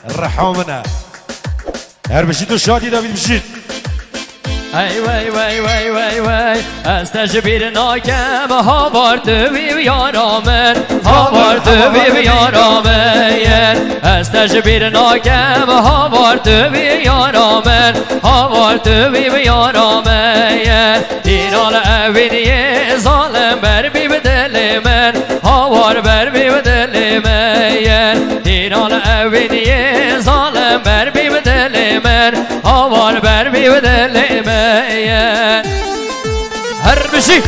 رحمنا هر بشید و شادی داوید بشید ای وای وای وای وای وای از تجبیر ناکم ها وارد وی یارامن ها وارد وی یارامن از تجبیر ناکم ها وارد وی یارامن ها وارد وی یارامن دیرال اوینی ظالم بر بی بدل من ها وار بر بی بدل من دیرال اوینی ظالم بر بی بدل من ها وار بر بی بدل من هر بشی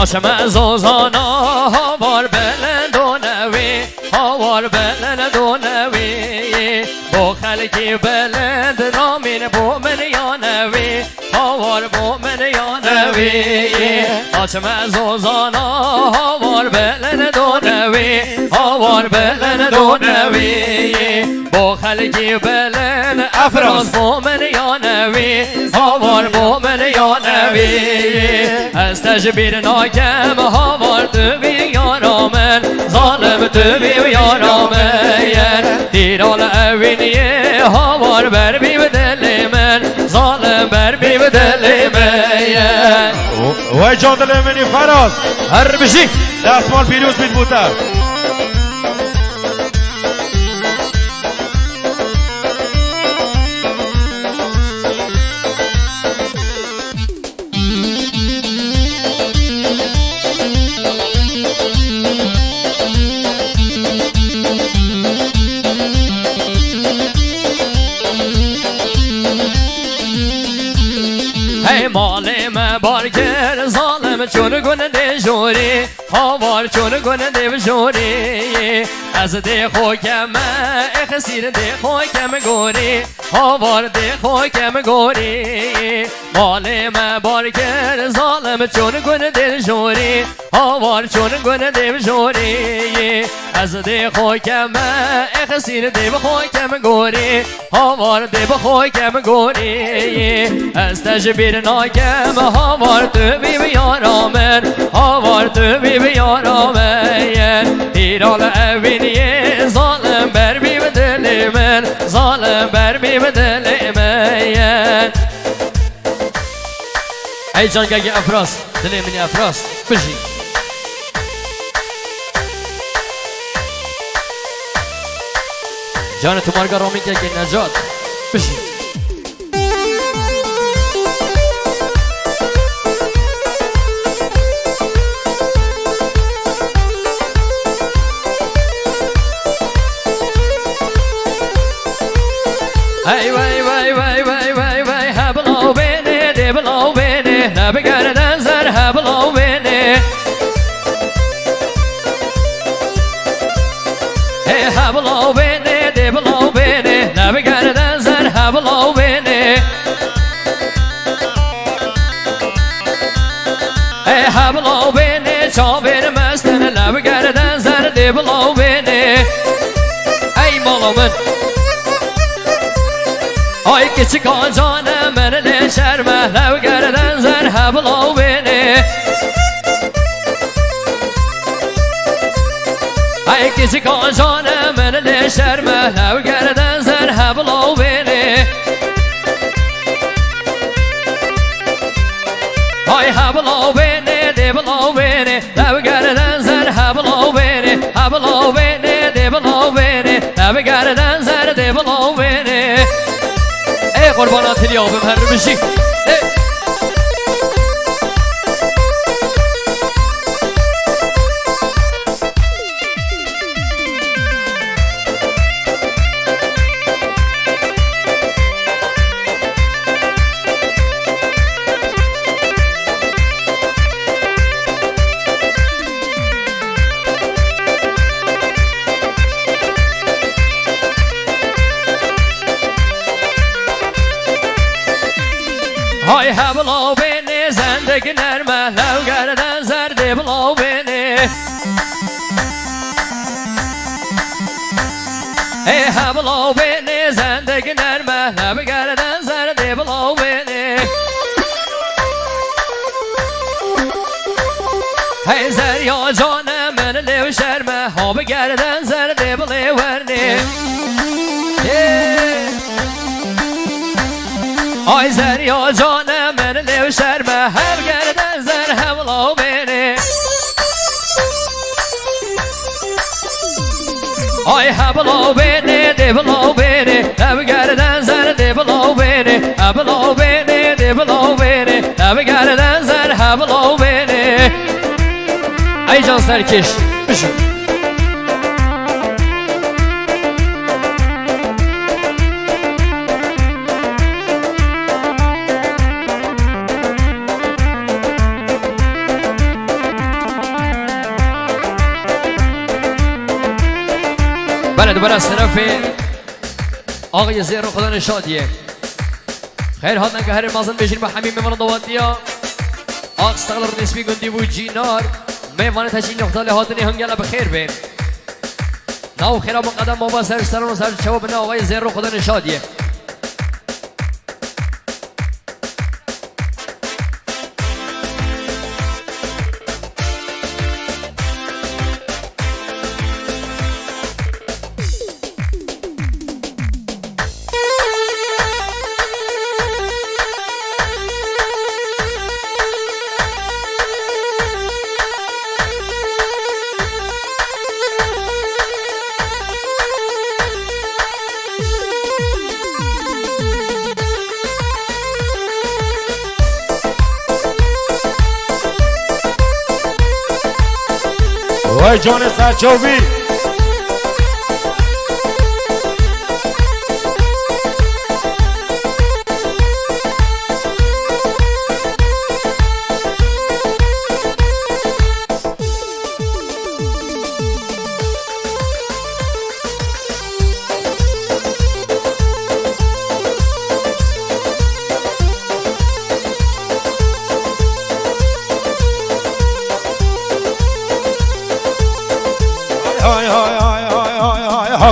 ناشم از اوزانا هاوار بلند و نوی هاوار بلند و نوی با خلکی بلند رامین بو من یا نوی هاوار بو من یا نوی ناشم از اوزانا هاوار بلند و نوی هاوار بلند و نوی با خلکی بلند افراز بو من یا نوی هاوار بو من یا نوی از تجبیر ناکم ها وارد بی یارامن ظالم تو بی یارامن دیرال اوینیه ها وار بر بی بدل من ظالم بر بی بدل من وای جان دل منی فراز هر بشی دستمال پیروز بید بوده مالم بارگر ظالم چون گونه دجوری هاوار چون گونه دجوری از ده خوکم اخسیر ده خوکم گوری هاوار ده خوکم گوری مالم بارگر ظالم چون گونه دجوری هاوار چون گونه دجوری از ده خوکم اخسیر ده خوکم گوری هاوار ده خوکم گوری از تجبیر ناکم هاوار تو بی یارامن هاوار تو بی یارامن ایرال اوینی ظالم بر بی بدل من ظالم بر بی بدل من ای جان گگی افراس دل منی افراس بشی جان تو مارگا رامی گگی نجات بشی Hey, way, way, way, way, way, way, hablo bene, deblo bene, navigar danzar, hablo bene. Hey, hablo bene, deblo bene, navigar danzar, hablo bene. Hey, hablo bene, chaver mastan, navigar danzar, deblo bene. Hey, molomen. Ay küçük canım beni şerme levgerden zerhablo beni Ay küçük canım beni şerme levgerden zerhablo beni Ay hablo beni deblo beni levgerden zerhablo beni Hablo beni deblo beni levgerden zerdeblo beni قربانات اليوم هر بشي های هبلا بینی زندگی نرمه لو گردن زرده بلا بینی ای هبلا بینی زندگی نرمه لو گردن زرده بلا بینی ای زریا جانم من لو شرمه ها بگردن زرده بلا ورنی آی زریا جانم من لو شرمه هر گردن زر هبلا بینی آی هبلا بینی دبلا بینی لو گردن زر دبلا بینی هبلا بینی دبلا بینی لو گردن زر هبلا بینی ای جان سرکش بشو بله دوباره از طرف آقای زیر خدا نشادیه خیر هاتن که هر مازن بشین به همین میوان دوادی ها آق استقلال نسبی گندی و جینار میوان تشین نقطه هاتنی هنگل بخیر بین ناو خیرا مقدم بابا سرستران و سر چواب نه آقای زیر خدا نشادیه وای جان سرچوبی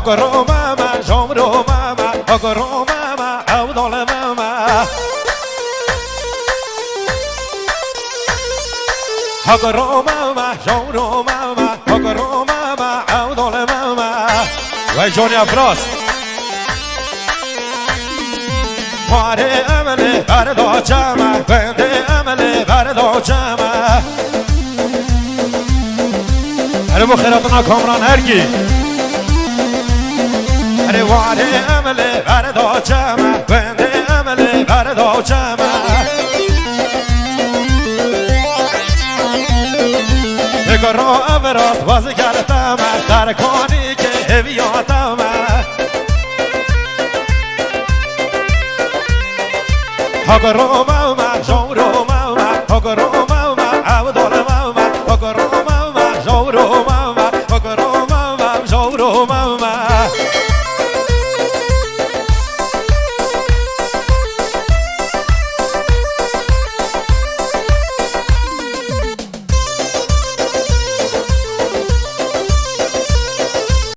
هاگرو ماما جامرو ماما هاگرو ماما اودال ماما هاگرو ماما جامرو ماما هاگرو ماما اودال ماما وای جونی افراس ماره عمله بردا جمع بنده عمله بردا جمع هر بخیراتنا کامران هرگی اره واره عمله بردا جمع بنده عمله بردا جمع نگارا افراد واسه کردم در کانی که هویاتم هاگرو ماما جامرو ماما